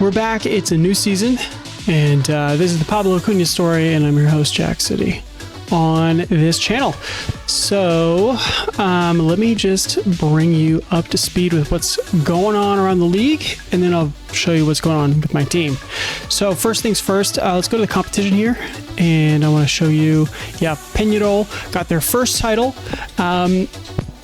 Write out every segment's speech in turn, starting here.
We're back. It's a new season, and this is the Pablo Acuña story, and I'm your host, Jack City, on this channel. So let me just bring you up to speed with what's going on around the league, and then I'll show you what's going on with my team. So first things first, let's go to the competition here, and I want to show you, Peñarol got their first title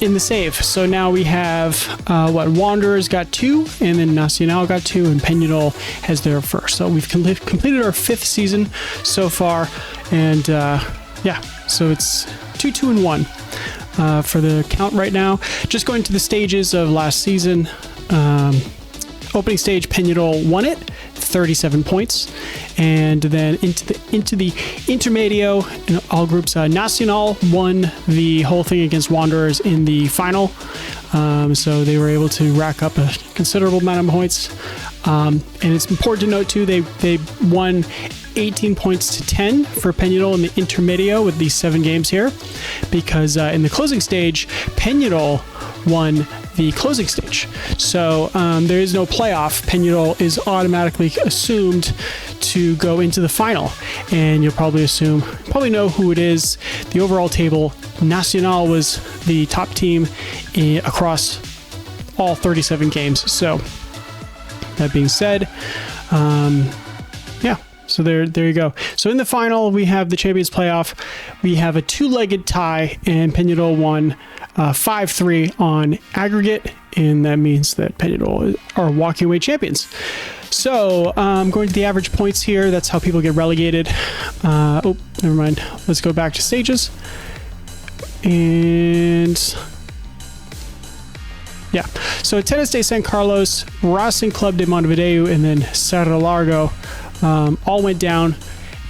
in the save. So now we have Wanderers got 2, and then Nacional got 2, and Peñarol has their first. So we've completed our 5th season so far, and so it's 2-2-1 for the count right now. Just going to the stages of last season. Opening stage, Peñarol won it, 37 points, and then into the intermedio in all groups. Nacional won the whole thing against Wanderers in the final, so they were able to rack up a considerable amount of points. And it's important to note too, they won 18 points to 10 for Peñarol in the intermedio with these 7 games here, because in the closing stage, Peñarol won the closing stage. So there is no playoff. Peñarol is automatically assumed to go into the final, and you'll probably know who it is. The overall table, Nacional was the top team across all 37 games. So that being said, so there you go. So in the final, we have the Champions Playoff. We have a 2-legged tie, and Peñarol won 5-3 on aggregate, and that means that Peñarol are walking away champions. So going to the average points here, that's how people get relegated. Never mind. Let's go back to stages. And so Tennis de San Carlos, Racing Club de Montevideo, and then Cerro Largo all went down,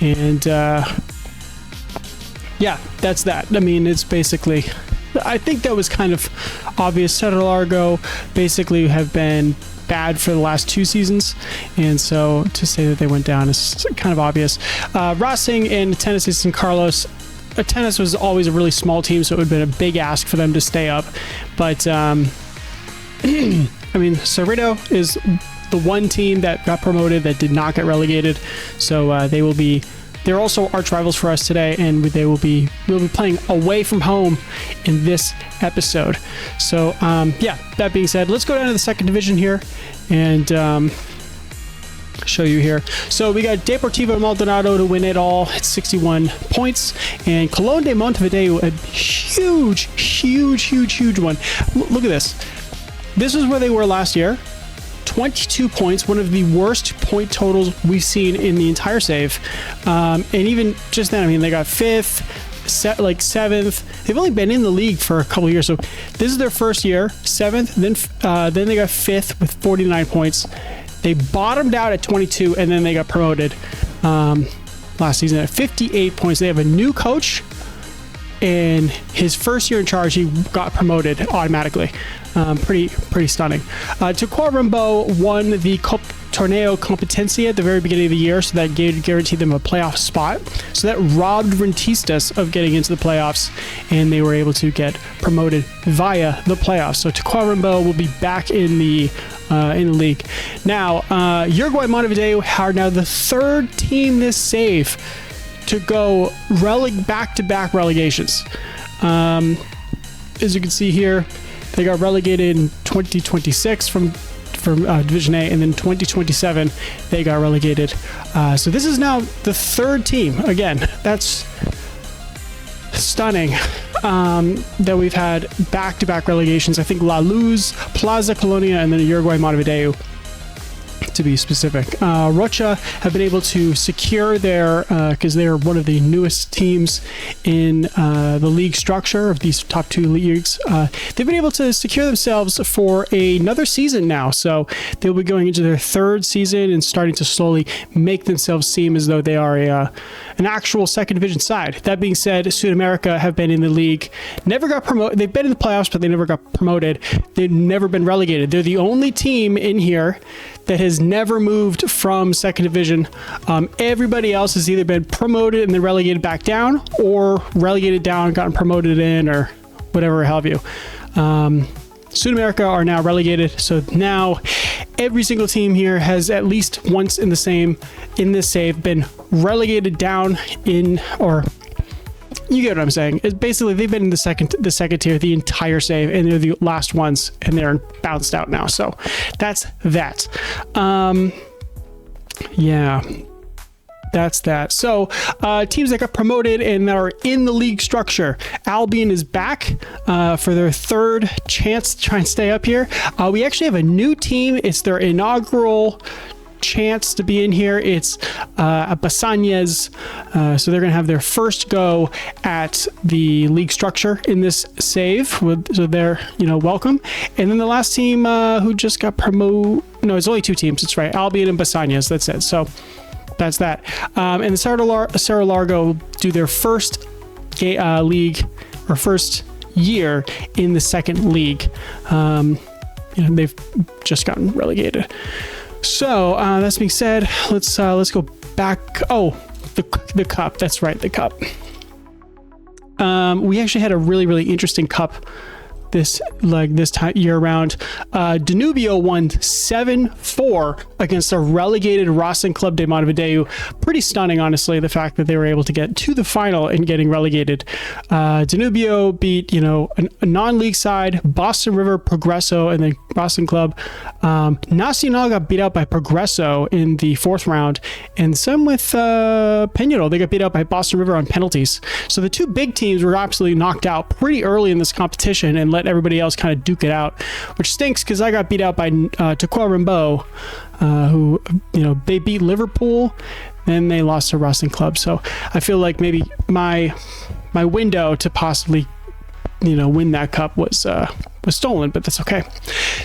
and that's that. I mean, it's basically, I think that was kind of obvious. Cerro Largo basically have been bad for the last 2 seasons, and so to say that they went down is kind of obvious. Racing and Tennis de San Carlos, Tennis was always a really small team, so it would have been a big ask for them to stay up, but I mean, Cerrito is the one team that got promoted that did not get relegated, so they're also arch rivals for us today, and we'll be playing away from home in this episode. So that being said, let's go down to the second division here and show you here. So we got Deportivo Maldonado to win it all at 61 points, and Colón de Montevideo, a huge one. Look at this. This is where they were last year. 22 points, one of the worst point totals we've seen in the entire save. And even just then, I mean, they got 5th, 7th. They've only been in the league for a couple of years. So this is their first year, 7th, then they got 5th with 49 points. They bottomed out at 22, and then they got promoted last season at 58 points. They have a new coach, and his first year in charge, he got promoted automatically. Pretty stunning. Tacuarembó won the Torneo Competencia at the very beginning of the year, so that guaranteed them a playoff spot. So that robbed Rentistas of getting into the playoffs, and they were able to get promoted via the playoffs. So Tacuarembó will be back in the league. Now, Uruguay Montevideo are now the 3rd team this save to go back-to-back relegations. As you can see here, they got relegated in 2026 from Division A, and then 2027 they got relegated. So this is now the 3rd team. Again, that's stunning that we've had back-to-back relegations. I think La Luz, Plaza Colonia, and then Uruguay Montevideo, to be specific. Rocha have been able to secure their, because they are one of the newest teams in the league structure of these top 2 leagues. They've been able to secure themselves for another season now. So they'll be going into their 3rd season and starting to slowly make themselves seem as though they are an actual second division side. That being said, Sudamerica have been in the league, never got promoted. They've been in the playoffs, but they never got promoted. They've never been relegated. They're the only team in here that has never moved from second division. Everybody else has either been promoted and then relegated back down, or relegated down, gotten promoted in, or whatever have you. Sudamerica are now relegated, so now every single team here has at least once in this save been relegated down in, or you get what I'm saying. It's basically they've been in the second tier the entire save, and they're the last ones, and they're bounced out now. So that's that. Yeah. That's that. So teams that got promoted and are in the league structure. Albion is back for their third chance to try and stay up here. We actually have a new team. It's their inaugural chance to be in here. It's Basanias. So they're going to have their first go at the league structure in this save. So they're, welcome. And then the last team who just got promoted. No, it's only two teams. That's right. Albion and Basanias. That's it. So that's that. And the Cerro Largo do their first league or first year in the second league. They've just gotten relegated. So that's being said, let's go back. Oh, the cup. That's right, the cup. We actually had a really, really interesting cup this time year round. Danubio won 7-4 against a relegated Racing Club de Montevideo. Pretty stunning, honestly, the fact that they were able to get to the final and getting relegated. Danubio beat a non-league side, Boston River, Progresso, and then Racing Club. Nacional got beat out by Progresso in the fourth round, and some with Peñarol. They got beat out by Boston River on penalties. So the two big teams were absolutely knocked out pretty early in this competition and let everybody else kind of duke it out, which stinks because I got beat out by Tacuarembó, who they beat Liverpool, then they lost to Racing Club. So I feel like maybe my window to possibly win that cup was stolen, but that's okay.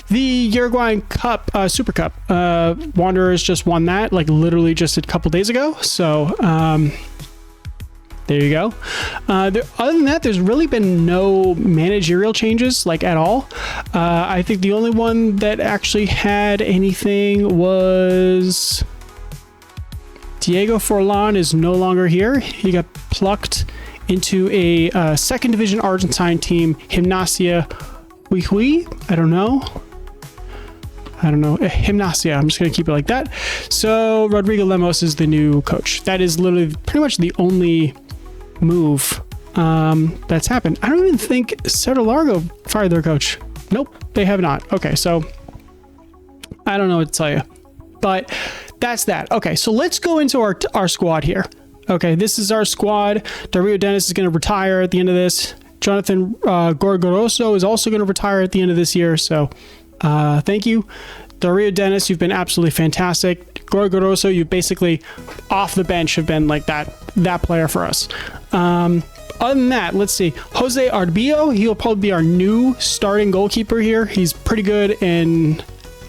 The Uruguayan Cup, Super Cup, Wanderers just won that literally just a couple days ago. So there you go. Other than that, there's really been no managerial changes at all. I think the only one that actually had anything was Diego Forlan is no longer here. He got plucked into a second division Argentine team, Gimnasia Jujuy. I don't know. Gimnasia. I'm just going to keep it like that. So Rodrigo Lemos is the new coach. That is literally pretty much the only move that's happened. I don't even think Cerro Largo fired their coach. Nope, they have not. Okay, so I don't know what to tell you, but that's that. Okay, so let's go into our squad here. Okay, this is our squad. Dario Dennis is going to retire at the end of this. Jonathan Gorgoroso is also going to retire at the end of this year. So thank you, Dario Dennis. You've been absolutely fantastic. Gorgoroso, you basically off the bench have been that player for us. Other than that, let's see. Jose Arbillo, he'll probably be our new starting goalkeeper here. He's pretty good, and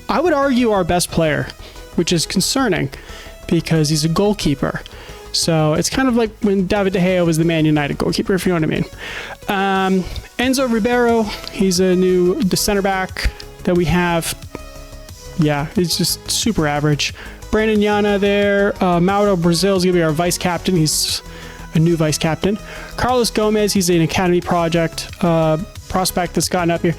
I would argue our best player, which is concerning because he's a goalkeeper. So it's kind of like when David De Gea was the Man United goalkeeper, if you know what I mean. Enzo Ribeiro, he's the center back that we have. Yeah, it's just super average. Brandon Yana there. Mauro Brazil is going to be our vice captain. He's a new vice captain. Carlos Gomez, he's an academy prospect that's gotten up here.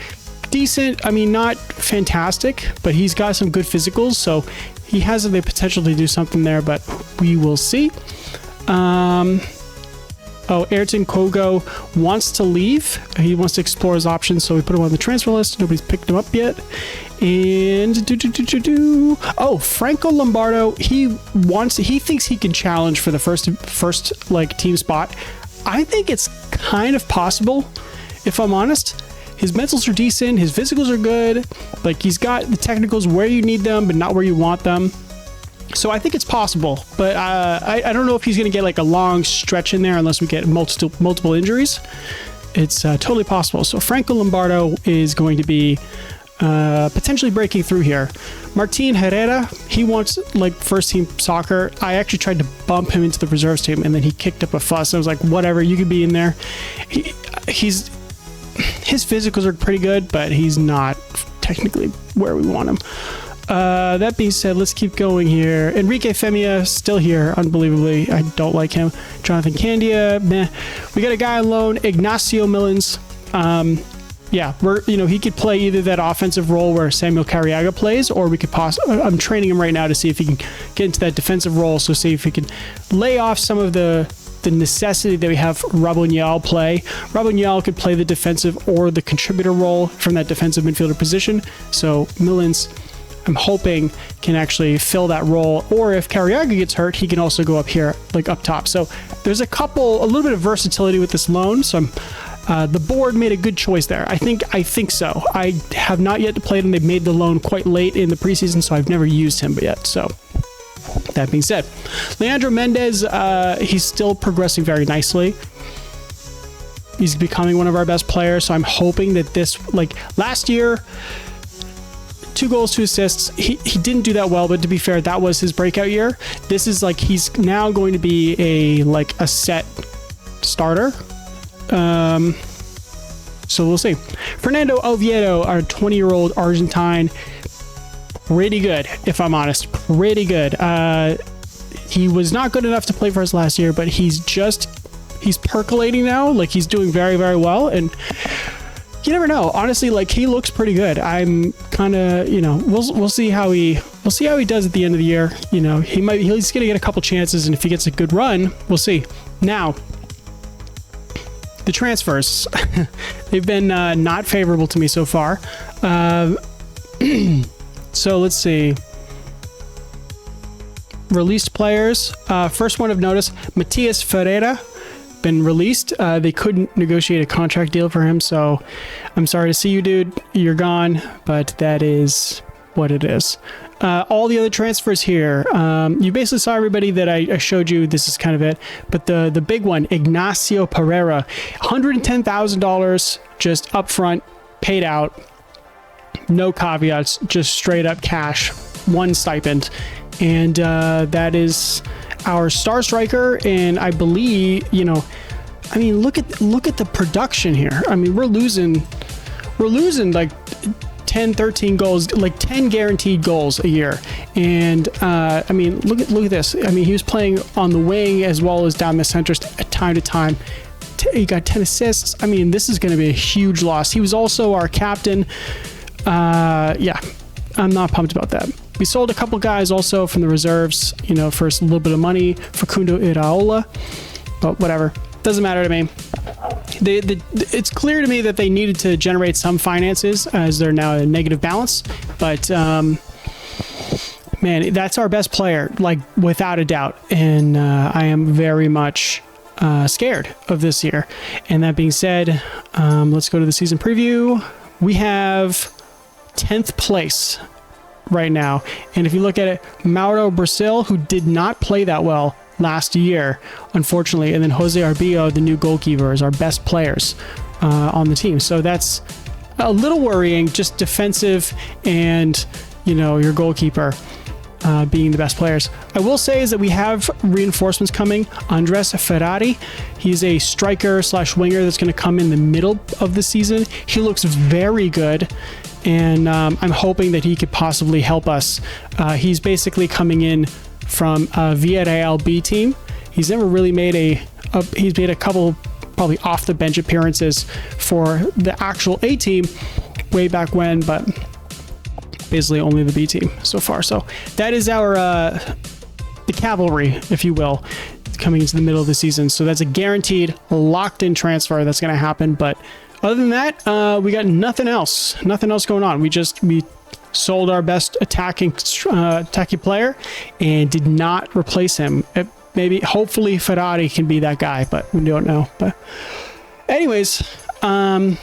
Decent, not fantastic, but he's got some good physicals, so he has the potential to do something there, but we will see. Ayrton Kogo wants to leave. He wants to explore his options, so we put him on the transfer list. Nobody's picked him up yet. And Franco Lombardo, he thinks he can challenge for the first team spot. I think it's kind of possible, if I'm honest. His mentals are decent, his physicals are good. He's got the technicals where you need them, but not where you want them. So I think it's possible, but I don't know if he's going to get a long stretch in there unless we get multiple injuries. It's totally possible. So Franco Lombardo is going to be potentially breaking through here. Martin Herrera, he wants first team soccer. I actually tried to bump him into the reserves team, and then he kicked up a fuss. I was like, whatever, you could be in there. His physicals are pretty good, but he's not technically where we want him. That being said, let's keep going here. Enrique Femia, still here, unbelievably. I don't like him. Jonathan Candia, meh. We got a guy on loan, Ignacio Millens. yeah, he could play either that offensive role where Samuel Carriaga plays, or we could I'm training him right now to see if he can get into that defensive role. So see if he can lay off some of the necessity that we have Rabonyel play. Rabonyel could play the defensive or the contributor role from that defensive midfielder position. So Millens, I'm hoping, can actually fill that role. Or if Carriaga gets hurt, he can also go up here, like up top. So there's a little bit of versatility with this loan. So the board made a good choice there. I think so. I have not yet played him. They've made the loan quite late in the preseason, so I've never used him yet. So that being said, Leandro Mendez, he's still progressing very nicely. He's becoming one of our best players. So I'm hoping that this, like last year, 2 goals, 2 assists. He didn't do that well, but to be fair, that was his breakout year. This is like he's now going to be a set starter. So we'll see. Fernando Oviedo, our 20-year-old Argentine, pretty good, if I'm honest. Pretty good. He was not good enough to play for us last year, but he's percolating now. Like, he's doing very, very well, and you never know. Honestly, like, he looks pretty good. I'm kind of, we'll see how he does at the end of the year. He's gonna get a couple chances, and if he gets a good run, we'll see. Now, the transfers, they've been not favorable to me so far. So let's see. Released players. First one of notice, Matias Ferreira, been released. They couldn't negotiate a contract deal for him, so I'm sorry to see you, dude. You're gone, but that is what it is. All the other transfers here, you basically saw everybody that I showed you. This is kind of it. But the big one, Ignacio Pereira, $110,000 just upfront, paid out, no caveats, just straight up cash, 1 stipend, and that is our star striker. And I believe, look at the production here. I mean, we're losing like 10, 13 goals, like 10 guaranteed goals a year. And look at this. I mean, he was playing on the wing as well as down the center at time to time. He got 10 assists. I mean, this is going to be a huge loss. He was also our captain. Yeah, I'm not pumped about that. We sold a couple guys also from the reserves, for a little bit of money, Facundo Iraola, but whatever. Doesn't matter to me. It's clear to me that they needed to generate some finances as they're now a negative balance, but man, that's our best player, like without a doubt, and I am very much scared of this year. And that being said, let's go to the season preview. We have 10th place right now, and if you look at it, Mauro Brasil, who did not play that well last year, unfortunately, and then Jose Arbio, the new goalkeeper, is our best players on the team. So that's a little worrying, just defensive and your goalkeeper being the best players. I will say is that we have reinforcements coming. Andres Ferrari, he's a striker / winger that's going to come in the middle of the season. He looks very good, and I'm hoping that he could possibly help us. He's basically coming in from Villarreal B team. He's never really made he's made a couple probably off the bench appearances for the actual A team way back when, but basically only the B team so far. So that is our the cavalry, if you will, coming into the middle of the season. So that's a guaranteed locked in transfer that's going to happen. But other than that, we got nothing else going on. We sold our best attacking player and did not replace him. Hopefully Ferrari can be that guy, but we don't know. But anyways, let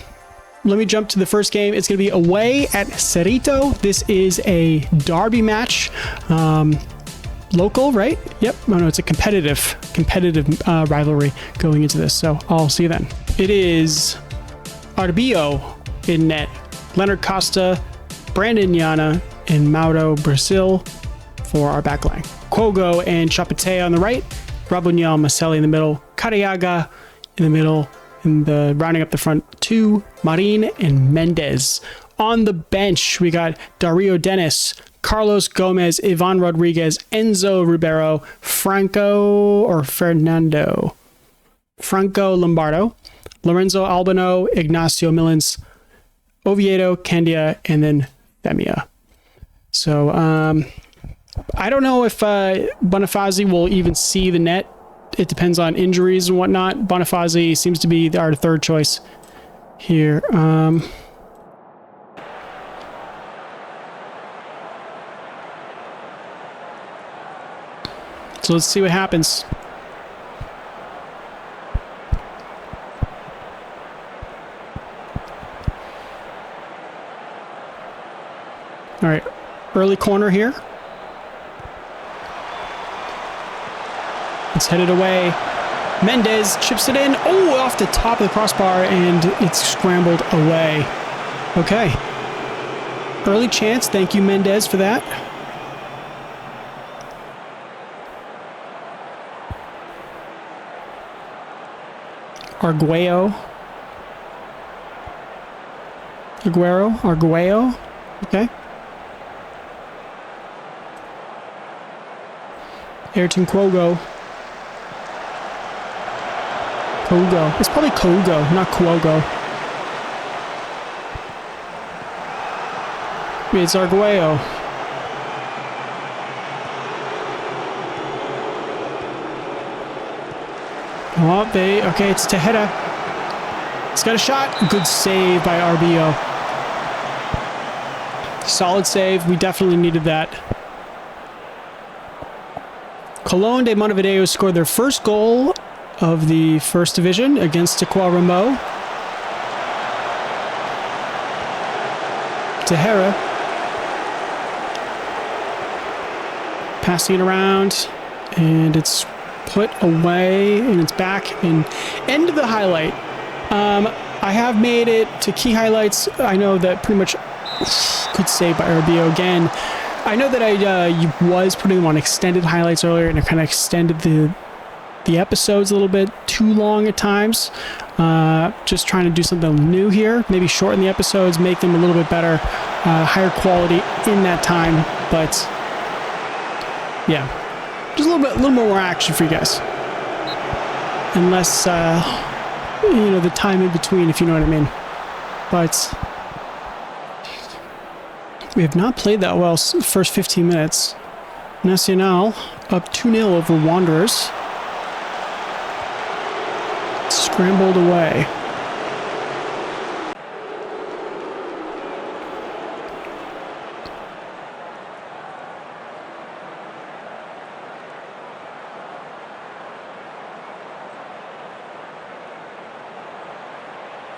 me jump to the first game. It's going to be away at Cerrito. This is a derby match. Local, right? Yep. No, it's a competitive rivalry going into this. So I'll see you then. It is Arbio in net, Leonard Costa, Brandon Yana, and Mauro Brasil for our backline. Quogo and Chapete on the right, Rabonyel, Maselli in the middle, Carriaga in the middle, and rounding up the front two, Marin and Mendez. On the bench, we got Dario Dennis, Carlos Gomez, Ivan Rodriguez, Enzo Ribeiro, Franco Lombardo, Lorenzo Albano, Ignacio Millens, Oviedo, Candia, and then Femia. So I don't know if Bonifazi will even see the net. It depends on injuries and whatnot. Bonifazi seems to be our third choice here. So let's see what happens. All right, early corner here. It's headed away. Mendez chips it in. Oh, off the top of the crossbar, and it's scrambled away. Okay. Early chance. Thank you, Mendez, for that. Arguello. Okay. Ayrton Quogo. It's probably Kogo, not Quogo. It's Arguello. Oh, okay, it's Tejeda. He's got a shot. Good save by RBO. Solid save. We definitely needed that. Colón de Montevideo scored their first goal of the first division against Tacuarembó. Tejera. Passing it around. And it's put away, and it's back. And end of the highlight. I have made it to key highlights. I know that pretty much good save by RBO again. I know that I was putting them on extended highlights earlier, and I kind of extended the episodes a little bit too long at times. Just trying to do something new here. Maybe shorten the episodes, make them a little bit better, higher quality in that time. But yeah, just a little more action for you guys. Unless the time in between, if you know what I mean. But we have not played that well first 15 minutes. Nacional up 2-0 over Wanderers. Scrambled away.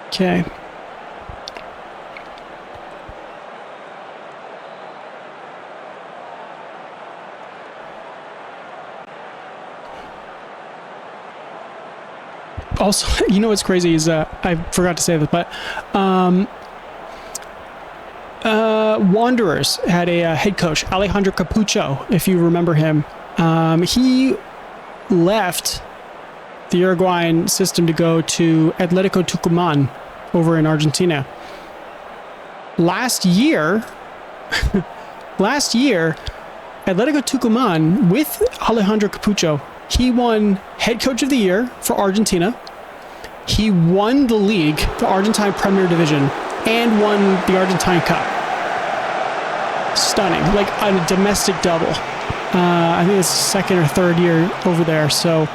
Okay. Also, you know what's crazy is I forgot to say this, but Wanderers had a head coach, Alejandro Capucho, if you remember him. He left the Uruguayan system to go to Atletico Tucumán over in Argentina. Last year, Atletico Tucumán with Alejandro Capucho, he won head coach of the year for Argentina. He won the league, the Argentine Premier Division, and won the Argentine Cup. Stunning, like a domestic double. I think it's second or third year over there. So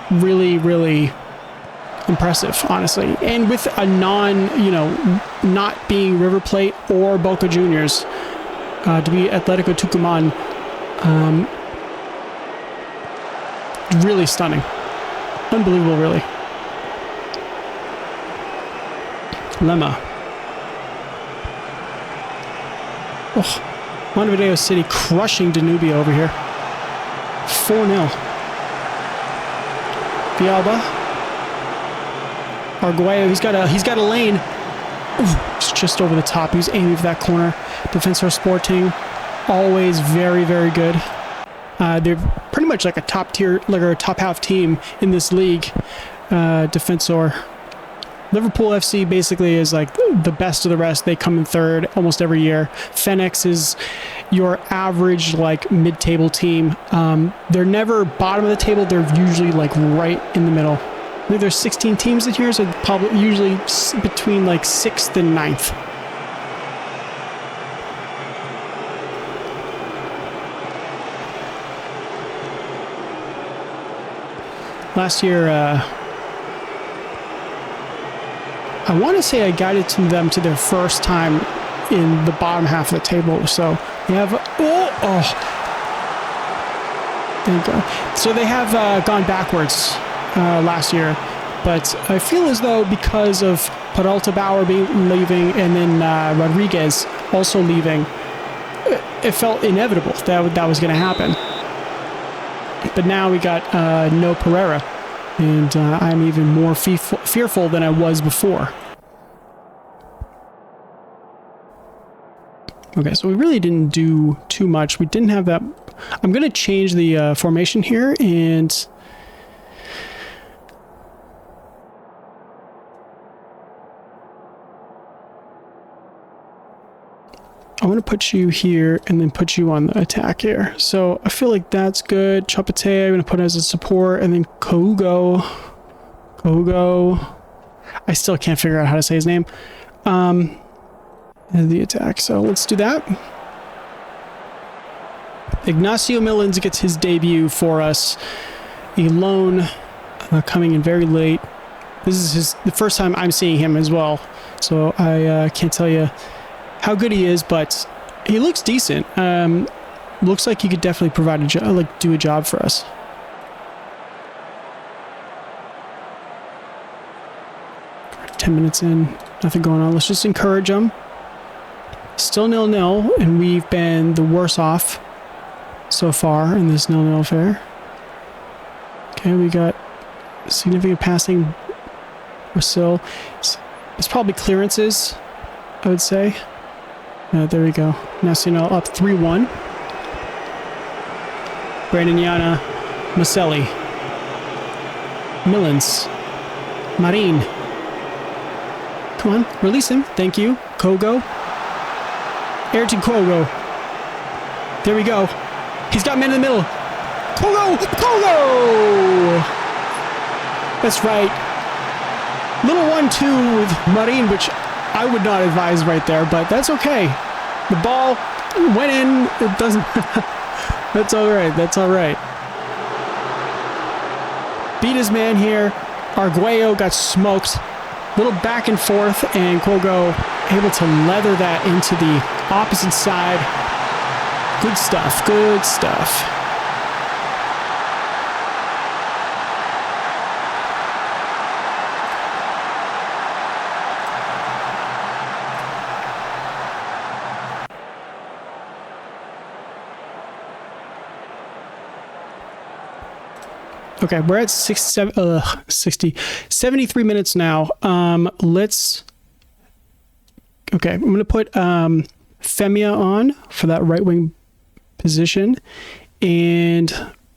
really, really impressive, honestly. And with a not being River Plate or Boca Juniors, to be Atletico Tucumán, really stunning. Unbelievable, really. Lema. Oh, Montevideo City crushing Danubio over here. 4-0. Villalba. Arguello, he's got a lane. Ooh, it's just over the top. He's aiming for that corner. Defensor Sporting, always very, very good. They're pretty much like a top tier, like a top half team in this league. Defensor. Liverpool FC basically is like the best of the rest. They come in third almost every year. Phoenix is your average like mid-table team. They're never bottom of the table. They're usually like right in the middle. I think there's 16 teams in here, so probably usually between like 6th and 9th. Last year, I want to say I guided them to their first time in the bottom half of the table. So they have, thank God. So they have gone backwards last year, but I feel as though because of Peralta Bauer leaving and then Rodriguez also leaving, it felt inevitable that was going to happen. But now we got no Pereira, and I'm even more fearful than I was before. Okay, so we really didn't do too much. We didn't have that. I'm going to change the formation here, and I'm going to put you here and then put you on the attack here. So I feel like that's good. Chapate, I'm going to put as a support, and then Kogo. I still can't figure out how to say his name. And the attack. So let's do that. Ignacio Millens gets his debut for us. Elone coming in very late. This is the first time I'm seeing him as well. So I can't tell you how good he is, but he looks decent. Looks like he could definitely provide a job, do a job for us. We're 10 minutes in, nothing going on. Let's just encourage him. Still 0-0, and we've been the worse off so far in this 0-0 affair. Okay, we got significant passing. Brazil. It's probably clearances, I would say. There we go. Nacional up 3-1. Brandon Yana, Maselli, Millens, Marin. Come on, release him. Thank you. Kogo. Ayrton Kogo. There we go. He's got men in the middle. Kogo! Kogo! That's right. Little 1-2 with Marin, which I would not advise right there, but that's okay. The ball went in. It doesn't... That's all right. That's all right. Beat his man here. Arguello got smoked. Little back and forth, and Kogo able to leather that into the opposite side. Good stuff. Good stuff. Okay, we're at 73 minutes now. Okay, I'm going to put Femia on for that right wing position. And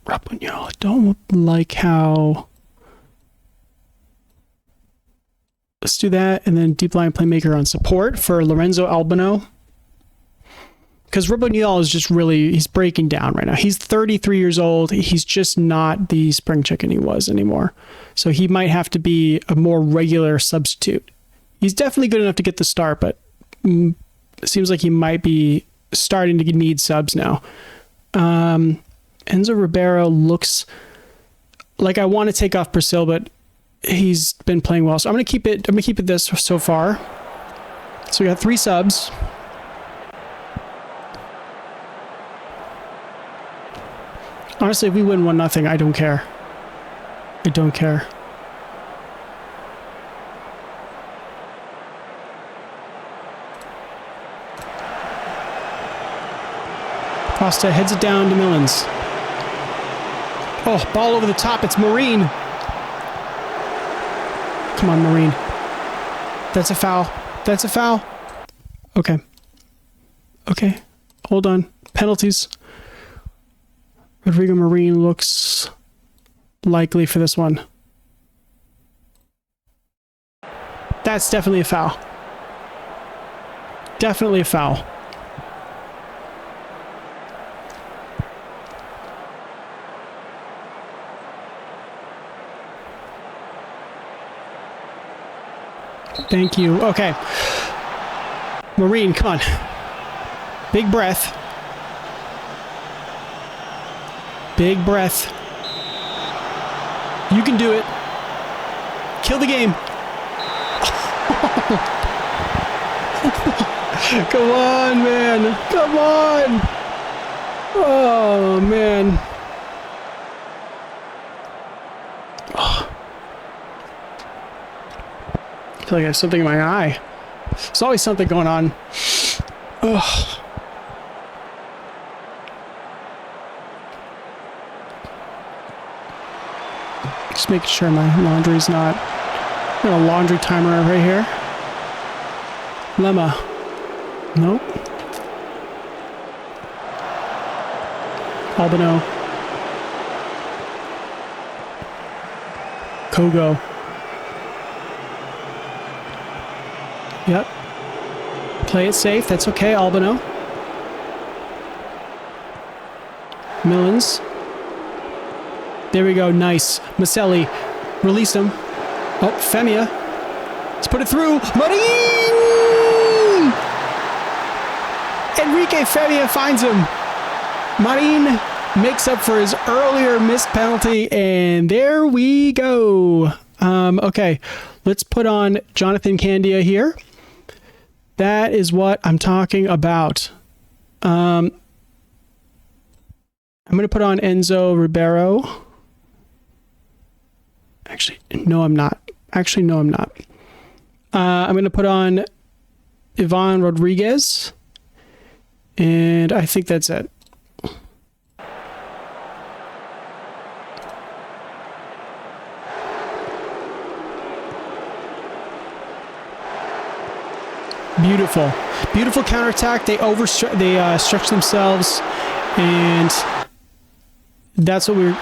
Rapunzel, I don't like how... Let's do that. And then deep line playmaker on support for Lorenzo Albano. Because Rapunzel is just really, he's breaking down right now. He's 33 years old. He's just not the spring chicken he was anymore. So he might have to be a more regular substitute. He's definitely good enough to get the start, but it seems like he might be starting to need subs now. Enzo Ribeiro looks like I want to take off Brazil, but he's been playing well. So I'm going to keep it this so far. So we got 3 subs. Honestly, if we win 1-0, I don't care. I don't care. Costa heads it down to Millens. Oh, ball over the top. It's Marin. Come on, Marin. That's a foul. That's a foul. Okay. Okay. Hold on. Penalties. Rodrigo Marin looks likely for this one. That's definitely a foul. Definitely a foul. Thank you. Okay. Marine, come on. Big breath. Big breath. You can do it. Kill the game. Come on, man. Come on. Oh, man. Oh. I feel like I have something in my eye. There's always something going on. Ugh. Just making sure my laundry's not... I've got a laundry timer right here. Lemma. Nope. Albano. Kogo. Yep. Play it safe. That's okay, Albano. Millens. There we go. Nice. Maselli. Release him. Oh, Femia. Let's put it through. Marin! Enrique Femia finds him. Marin makes up for his earlier missed penalty, and there we go. Okay, let's put on Jonathan Candia here. That is what I'm talking about. I'm going to put on Enzo Ribeiro. Actually, no, I'm not. I'm going to put on Ivan Rodriguez. And I think that's it. Beautiful. Beautiful counterattack. They stretch themselves, and that's what we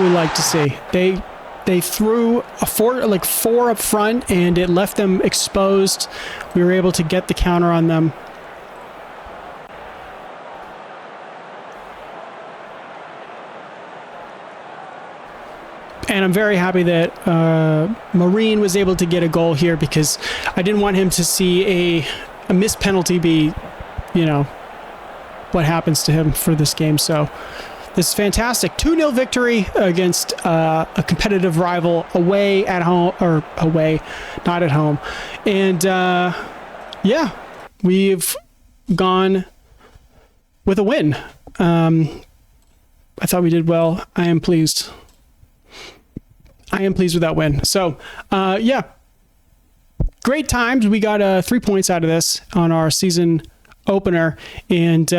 like to see. They threw four up front, and it left them exposed. We were able to get the counter on them. And I'm very happy that Marine was able to get a goal here, because I didn't want him to see a missed penalty be, what happens to him for this game. So this is fantastic. 2-0 victory against a competitive rival away at home, or away, not at home. And yeah, we've gone with a win. I thought we did well. I am pleased. With that win. So, yeah, great times. We got 3 points out of this on our season opener. And,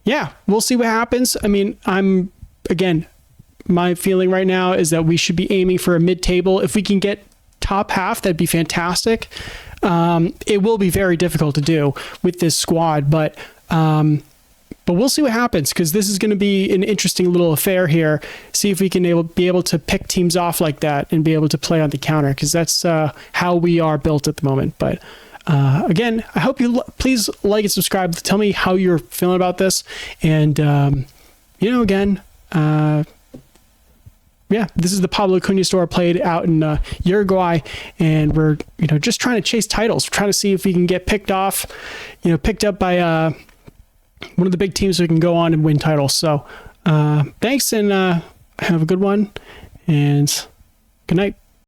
yeah, we'll see what happens. I mean, my feeling right now is that we should be aiming for a mid-table. If we can get top half, that'd be fantastic. It will be very difficult to do with this squad, but we'll see what happens, because this is going to be an interesting little affair here. See if we can be able to pick teams off like that and be able to play on the counter, because that's how we are built at the moment. But again, I hope you please like and subscribe. Tell me how you're feeling about this. And, again, yeah, this is the Pablo Acuña store played out in Uruguay, and we're, just trying to chase titles. We're trying to see if we can get picked up by one of the big teams so we can go on and win titles. So thanks, and have a good one, and good night.